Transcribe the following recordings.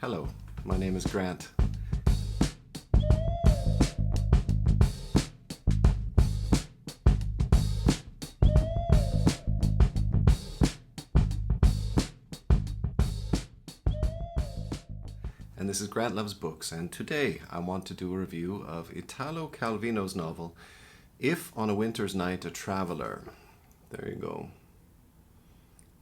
Hello, my name is Grant. And this is Grant Loves Books, and today I want to do a review of Italo Calvino's novel, If on a Winter's Night a Traveler. There you go.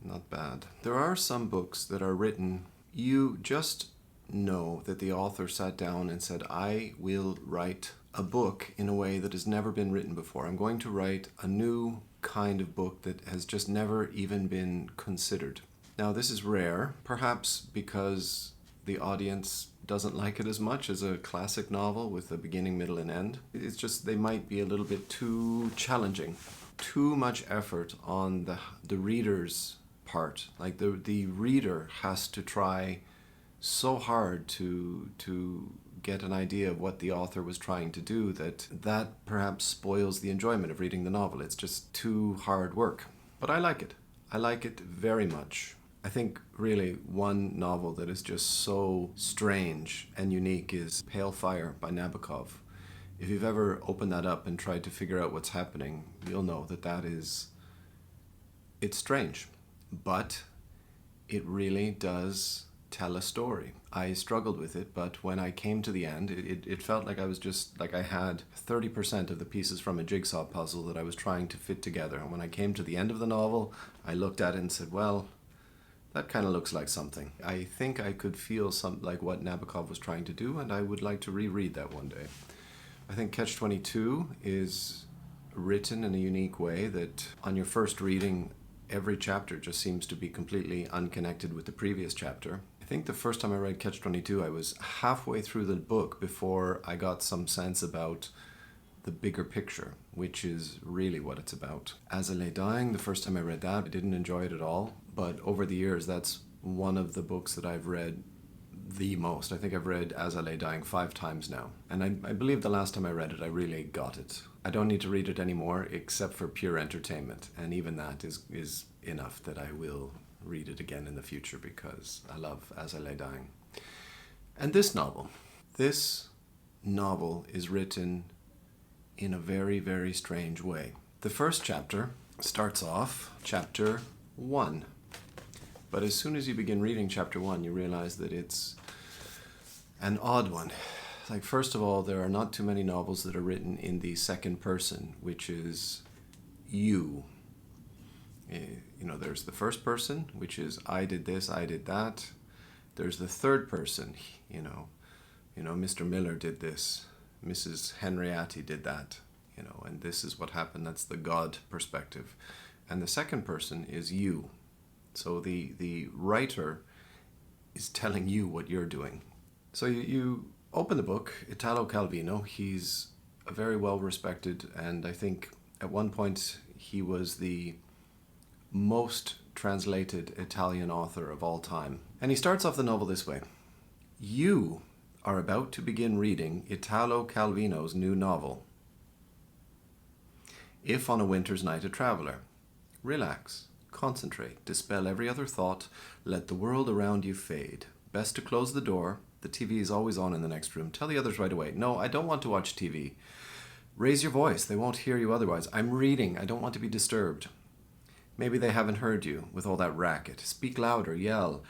Not bad. There are some books that are written, you just know that the author sat down and said, I will write a book in a way that has never been written before. I'm going to write a new kind of book that has just never even been considered. Now, this is rare, perhaps because the audience doesn't like it as much as a classic novel with a beginning, middle, and end. It's just they might be a little bit too challenging, too much effort on the reader's part. Like the reader has to try so hard to get an idea of what the author was trying to do that perhaps spoils the enjoyment of reading the novel. It's just too hard work. But I like it. I like it very much. I think really one novel that is just so strange and unique is Pale Fire by Nabokov. If you've ever opened that up and tried to figure out what's happening, you'll know it's strange, but it really does tell a story. I struggled with it, but when I came to the end, it felt like I was just like I had 30% of the pieces from a jigsaw puzzle that I was trying to fit together. And when I came to the end of the novel, I looked at it and said, well, that kind of looks like something. I think I could feel like what Nabokov was trying to do, and I would like to reread that one day. I think Catch-22 is written in a unique way that on your first reading, every chapter just seems to be completely unconnected with the previous chapter. I think the first time I read Catch-22, I was halfway through the book before I got some sense about the bigger picture, which is really what it's about. As I Lay Dying, the first time I read that, I didn't enjoy it at all. But over the years, that's one of the books that I've read the most. I think I've read As I Lay Dying 5 times now. And I believe the last time I read it, I really got it. I don't need to read it anymore, except for pure entertainment. And even that is enough that I will read it again in the future because I love As I Lay Dying. And this novel is written in a very, very strange way. The first chapter starts off, chapter 1. But as soon as you begin reading chapter 1, you realize that it's an odd one. Like, first of all, there are not too many novels that are written in the second person, which is you. There's the first person, which is I did this, I did that. There's the third person, Mr. Miller did this, Mrs. Henriati did that, and this is what happened. That's the God perspective. And the second person is you. So the writer is telling you what you're doing. So you open the book, Italo Calvino. He's a very well-respected, and I think at one point he was the most translated Italian author of all time. And he starts off the novel this way. You are about to begin reading Italo Calvino's new novel, If on a Winter's Night a Traveler. Relax. Concentrate, dispel every other thought, let the world around you fade. Best to close the door. The TV is always on in the next room. Tell the others right away. No, I don't want to watch TV. Raise your voice. They won't hear you otherwise. I'm reading. I don't want to be disturbed. Maybe they haven't heard you with all that racket. Speak louder. Yell.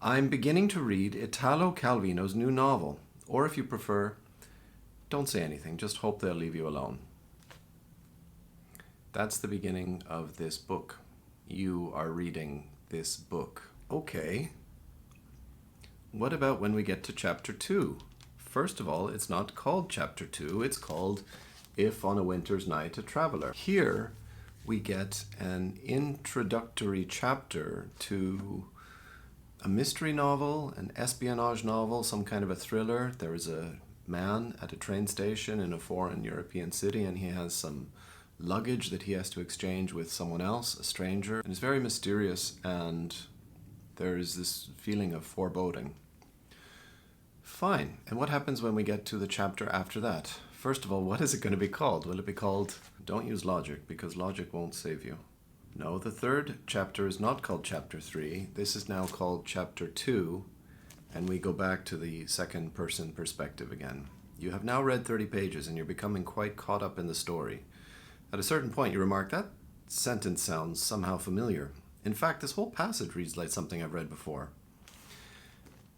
I'm beginning to read Italo Calvino's new novel. Or if you prefer, don't say anything. Just hope they'll leave you alone. That's the beginning of this book. You are reading this book. Okay. What about when we get to chapter 2? First of all, it's not called chapter 2. It's called If on a Winter's Night a Traveler. Here we get an introductory chapter to a mystery novel, an espionage novel, some kind of a thriller. There is a man at a train station in a foreign European city, and he has some luggage that he has to exchange with someone else, a stranger. And it's very mysterious, and there is this feeling of foreboding. Fine. And what happens when we get to the chapter after that? First of all, what is it going to be called? Will it be called Don't Use Logic, because logic won't save you? No, the third chapter is not called chapter 3. This is now called chapter 2, and we go back to the second person perspective again. You have now read 30 pages and you're becoming quite caught up in the story. At a certain point, you remark, that sentence sounds somehow familiar. In fact, this whole passage reads like something I've read before.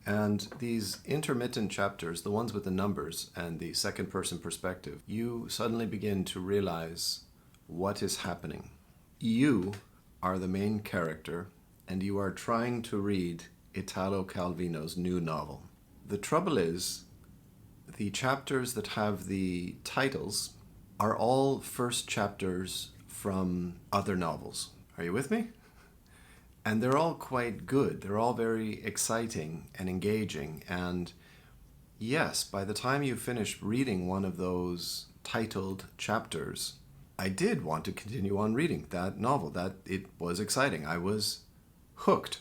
And these intermittent chapters, the ones with the numbers and the second person perspective, you suddenly begin to realize what is happening. You are the main character and you are trying to read Italo Calvino's new novel. The trouble is, the chapters that have the titles are all first chapters from other novels. Are you with me? And they're all quite good. They're all very exciting and engaging. And yes, by the time you finish reading one of those titled chapters, I did want to continue on reading that novel. That it was exciting. I was hooked.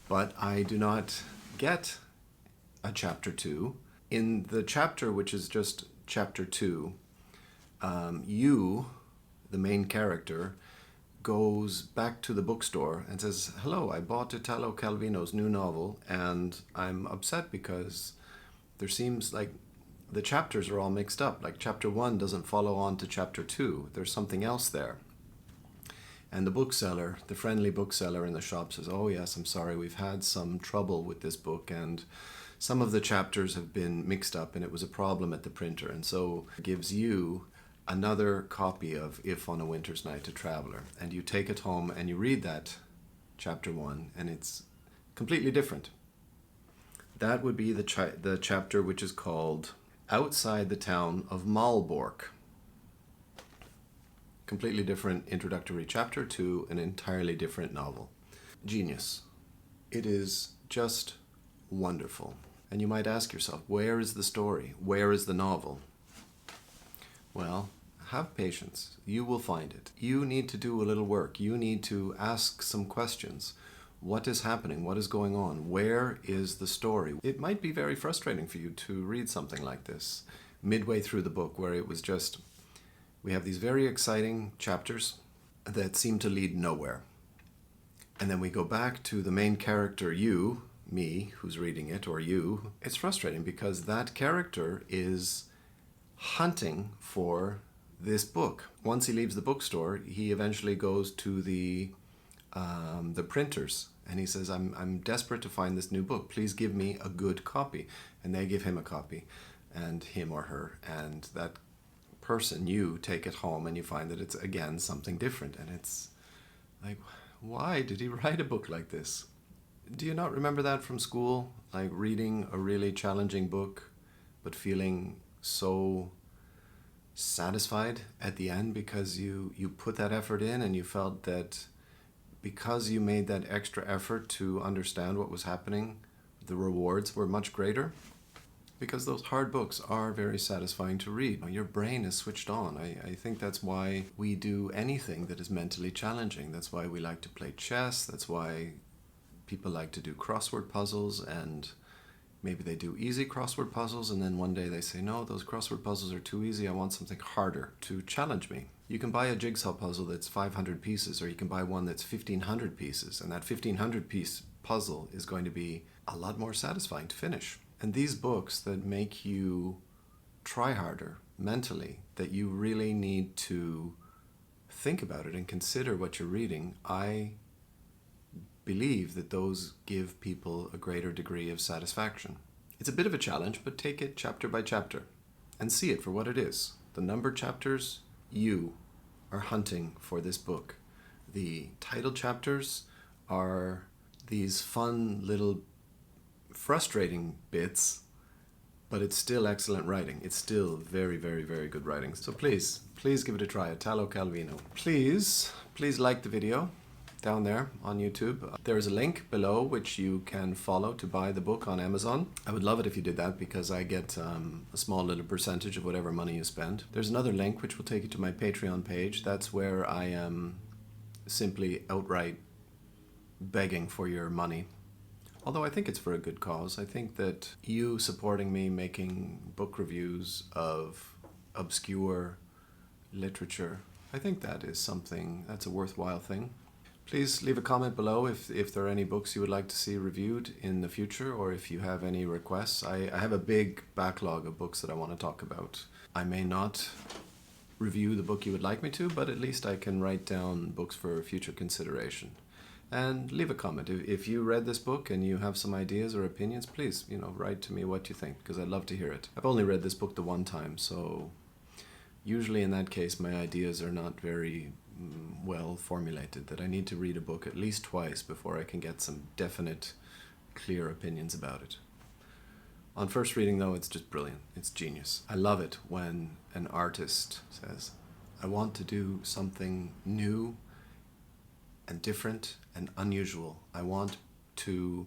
But I do not get a chapter 2. In the chapter which is just chapter 2, you, the main character, goes back to the bookstore and says, "Hello, I bought Italo Calvino's new novel and I'm upset because there seems like the chapters are all mixed up. Like chapter 1 doesn't follow on to chapter 2. There's something else there." And the bookseller, the friendly bookseller in the shop says, "Oh yes, I'm sorry, we've had some trouble with this book and some of the chapters have been mixed up and it was a problem at the printer." And so gives you another copy of If on a Winter's Night a Traveler. And you take it home and you read that chapter 1 and it's completely different. That would be the chapter which is called Outside the Town of Malbork. Completely different introductory chapter to an entirely different novel. Genius. It is just wonderful. And you might ask yourself, where is the story? Where is the novel? Well, have patience. You will find it. You need to do a little work. You need to ask some questions. What is happening? What is going on? Where is the story? It might be very frustrating for you to read something like this midway through the book, where it was just, we have these very exciting chapters that seem to lead nowhere. And then we go back to the main character, you, me, who's reading it, or you. It's frustrating because that character is hunting for this book. Once he leaves the bookstore, he eventually goes to the printers and he says, I'm desperate to find this new book. Please give me a good copy. And they give him a copy, and him or her, and that person, you take it home and you find that it's again something different. And it's like, why did he write a book like this? Do you not remember that from school? Like reading a really challenging book but feeling so satisfied at the end because you put that effort in and you felt that because you made that extra effort to understand what was happening, the rewards were much greater. Because those hard books are very satisfying to read. Your brain is switched on. I think that's why we do anything that is mentally challenging. That's why we like to play chess. That's why people like to do crossword puzzles, and maybe they do easy crossword puzzles and then one day they say, no, those crossword puzzles are too easy. I want something harder to challenge me. You can buy a jigsaw puzzle that's 500 pieces, or you can buy one that's 1,500 pieces, and that 1,500 piece puzzle is going to be a lot more satisfying to finish. And these books that make you try harder mentally, that you really need to think about it and consider what you're reading, I believe that those give people a greater degree of satisfaction. It's a bit of a challenge, but take it chapter by chapter and see it for what it is. The numbered chapters, you are hunting for this book. The title chapters are these fun little frustrating bits, but it's still excellent writing. It's still very, very, very good writing. So please give it a try. Italo Calvino. Please like the video down there on YouTube. There is a link below which you can follow to buy the book on Amazon. I would love it if you did that because I get a small little percentage of whatever money you spend. There's another link which will take you to my Patreon page. That's where I am simply outright begging for your money. Although I think it's for a good cause. I think that you supporting me making book reviews of obscure literature, I think that is something, that's a worthwhile thing. Please leave a comment below if there are any books you would like to see reviewed in the future, or if you have any requests. I have a big backlog of books that I want to talk about. I may not review the book you would like me to, but at least I can write down books for future consideration. And leave a comment. If you read this book and you have some ideas or opinions, please, write to me what you think, because I'd love to hear it. I've only read this book the one time, so usually in that case my ideas are not very well formulated, that I need to read a book at least twice before I can get some definite, clear opinions about it. On first reading, though, it's just brilliant. It's genius. I love it when an artist says, I want to do something new and different and unusual. I want to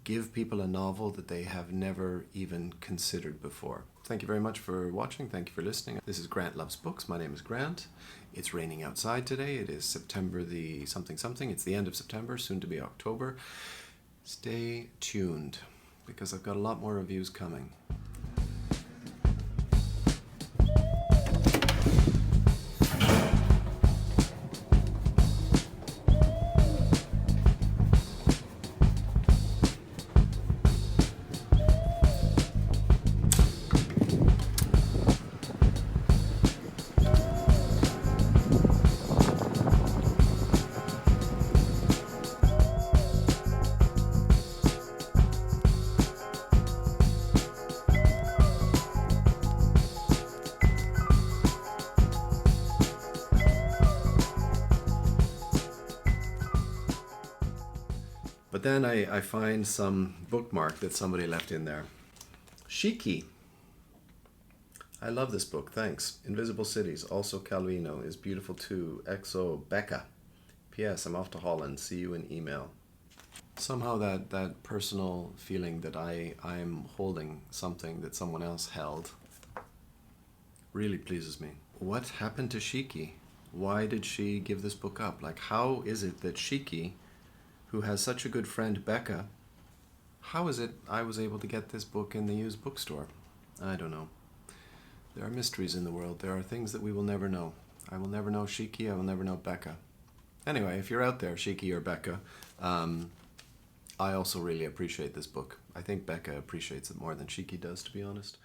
give people a novel that they have never even considered before. Thank you very much for watching. Thank you for listening. This is Grant Loves Books. My name is Grant. It's raining outside today. It is September the something. It's the end of September, soon to be October. Stay tuned, because I've got a lot more reviews coming. But then I find some bookmark that somebody left in there. Shiki. I love this book, thanks. Invisible Cities, also Calvino, is beautiful too. XO Becca. P.S. I'm off to Holland. See you in email. Somehow that personal feeling that I'm holding something that someone else held really pleases me. What happened to Shiki? Why did she give this book up? Like, how is it that Shiki, who has such a good friend Becca, how is it I was able to get this book in the used bookstore? I don't know. There are mysteries in the world. There are things that we will never know. I will never know Shiki. I will never know Becca. Anyway, if you're out there, Shiki or Becca, I also really appreciate this book. I think Becca appreciates it more than Shiki does, to be honest.